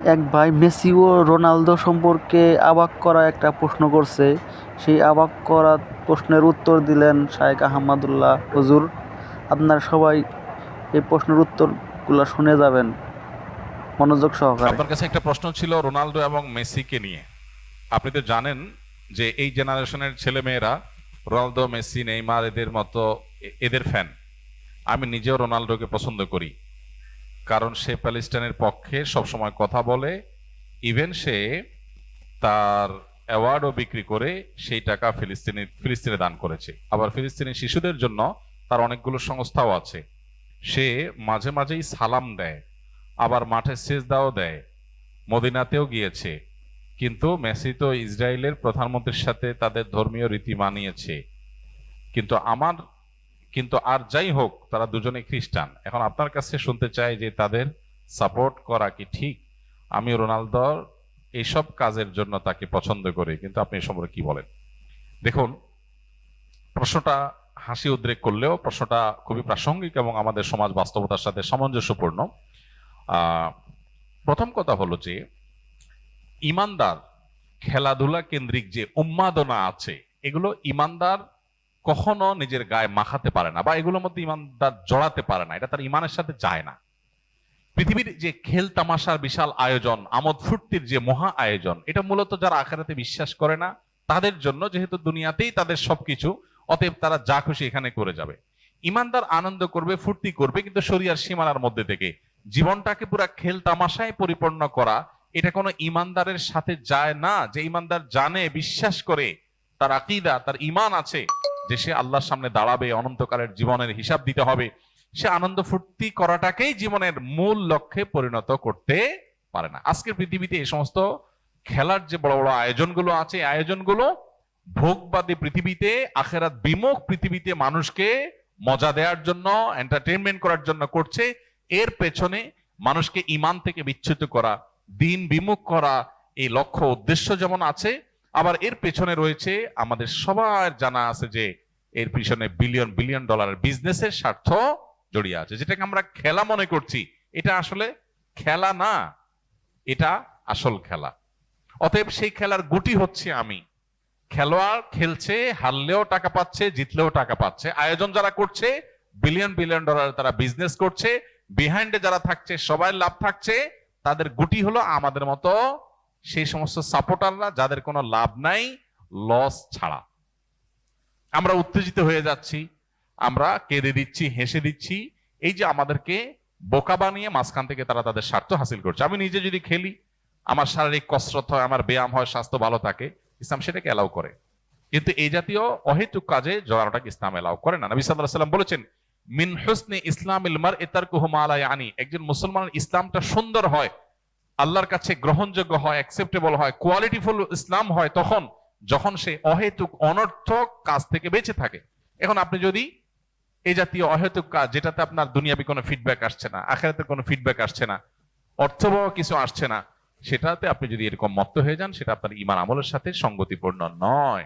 এক ভাই মেসি ও রোনালদো সম্পর্কে অবাক করা একটা প্রশ্ন করছে। সেই অবাক করা প্রশ্নের উত্তর দিলেন শায়েখ আহমদুল্লাহ হুজুর। আপনারা সবাই এই প্রশ্নের উত্তরগুলো শুনে যাবেন মনোযোগ সহকারে। আপনার কাছে একটা প্রশ্ন ছিল রোনালদো এবং মেসিকে নিয়ে। আপনি তো জানেন যে এই জেনারেশনের ছেলে মেয়েরা রোনালদো, মেসি, নেইমার এদের মতো এদের ফ্যান। আমি নিজেও রোনালদোকে পছন্দ করি, কারণ সে প্যালেস্টাইনের পক্ষে সবসময় কথা বলে। ইভেন সে তার অ্যাওয়ার্ডও বিক্রি করে সেই টাকা ফিলিস্তিনে দান করেছে। আবার ফিলিস্তিনি শিশুদের জন্য তার অনেকগুলো সংস্থাও আছে। সে মাঝে মাঝেই সালাম দেয়, আবার মাঠে সেজদাও দেয়, মদিনাতেও গিয়েছে। কিন্তু মেসি তো ইসরায়েলের প্রধানমন্ত্রীর সাথে তাদের ধর্মীয় রীতি মানিয়েছে। কিন্তু আমার কিন্তু আর যাই হোক, তারা দুজনে খ্রিস্টান। এখন আপনার কাছে শুনতে চাই যে তাদের সাপোর্ট করা কি ঠিক? আমি রোনালদোর এইসব কাজের জন্য তাকে পছন্দ করি, কিন্তু আপনি এ সম্পর্কে কি বলেন? দেখুন, প্রশ্নটা হাসি উদ্রেক করলেও প্রশ্নটা খুবই প্রাসঙ্গিক এবং আমাদের সমাজ বাস্তবতার সাথে সামঞ্জস্যপূর্ণ। আহ প্রথম কথা হলো যে ইমানদার খেলাধুলা কেন্দ্রিক যে উন্মাদনা আছে, এগুলো ইমানদার কখনো নিজের গায়ে মাখাতে পারে না, বা এগুলোর মধ্যে ইমানদার জড়াতে পারে না। এটা তার ইমানের সাথে যায় না। পৃথিবীর যে খেল তামাশার বিশাল আয়োজন, আমোদ ফুর্তির যে মহা আয়োজন, এটা মূলত যারা আখেরাতে বিশ্বাস করে না তাদের জন্য, যেহেতু দুনিয়াতেই তাদের সবকিছু, অতএব তারা যা খুশি এখানে করে যাবে। ইমানদার আনন্দ করবে, ফুর্তি করবে, কিন্তু শরিয়ার সীমানার মধ্যে থেকে। জীবনটাকে পুরা খেল তামাশায় পরিপূর্ণ করা, এটা কোনো ইমানদারের সাথে যায় না। যে ইমানদার জানে, বিশ্বাস করে, তার আকীদা, তার ঈমান আছে যে সে আল্লাহর সামনে দাঁড়াবে, অনন্তকালের জীবনের হিসাব দিতে হবে, সে আনন্দ ফুর্তি করাটাকেই জীবনের মূল লক্ষ্যে পরিণত করতে পারে না। আজকের পৃথিবীতে এই সমস্ত খেলার যে বড় বড় আয়োজনগুলো আছে, আয়োজনগুলো ভোগবাদী পৃথিবীতে, আখেরাত বিমুখ পৃথিবীতে মানুষকে মজা দেওয়ার জন্য, এন্টারটেনমেন্ট করার জন্য করছে। এর পেছনে মানুষকে ইমান থেকে বিচ্যুত করা, দিন বিমুখ করা, এই লক্ষ্য উদ্দেশ্য যেমন আছে, আবার এর পেছনে রয়েছে, আমাদের সবার জানা আছে যে এর পিছনে বিলিয়ন বিলিয়ন ডলারের বিজনেসের স্বার্থ জড়িয়ে আছে। যেটাকে আমরা খেলা মনে করছি, এটা আসলে খেলা না, এটা আসল খেলা। অতএব সেই খেলার গুটি হচ্ছে আমি। খেলোয়াড় খেলছে, হারলেও টাকা পাচ্ছে, জিতলেও টাকা পাচ্ছে। আয়োজন যারা করছে, বিলিয়ন বিলিয়ন ডলার তারা বিজনেস করছে। বিহাইন্ডে যারা থাকছে, সবাই লাভ থাকছে। তাদের গুটি হলো আমাদের মতো সেই সমস্ত সাপোর্টাররা যাদের কোনো লাভ নাই, লস ছাড়া। আমরা উত্তেজিত হয়ে যাচ্ছি, আমরা কেঁদে দিচ্ছি, হেসে দিচ্ছি। এই যে আমাদেরকে বোকা বানিয়ে মাঝখান থেকে তারা তাদের স্বার্থ হাসিল করছে। আমি নিজে যদি খেলি, আমার শারীরিক কসরত হয়, আমার ব্যায়াম হয়, স্বাস্থ্য ভালো থাকে, ইসলাম সেটাকে এলাও করে। কিন্তু এই জাতীয় অহেতুক কাজে জড়ানোটাকে ইসলাম এলাও করে না। নবী সাল্লাল্লাহু আলাইহি ওয়াসাল্লাম বলেছেন, মিন হুসনি ইসলামিল মারই তারকুহু মা লা ইয়ানি। একজন মুসলমানের ইসলামটা সুন্দর হয়, আল্লাহর কাছে গ্রহণযোগ্য হয়, অ্যাকসেপ্টেবল হয়, কোয়ালিটিফুল ইসলাম হয় তখন যখন সে অহেতুক অনর্থক কাজ থেকে বেঁচে থাকে। এখন আপনি যদি এই জাতীয় অহেতুক কাজ, যেটাতে আপনার দুনিয়াবি কোনো ফিডব্যাক আসছে না, আখিরাতের কোনো ফিডব্যাক আসছে না, অর্থবহ কিছু আসছে না, সেটাতে আপনি যদি এরকম মত্ত হয়ে যান, সেটা আপনার ঈমান আমলের সাথে সঙ্গতিপূর্ণ নয়।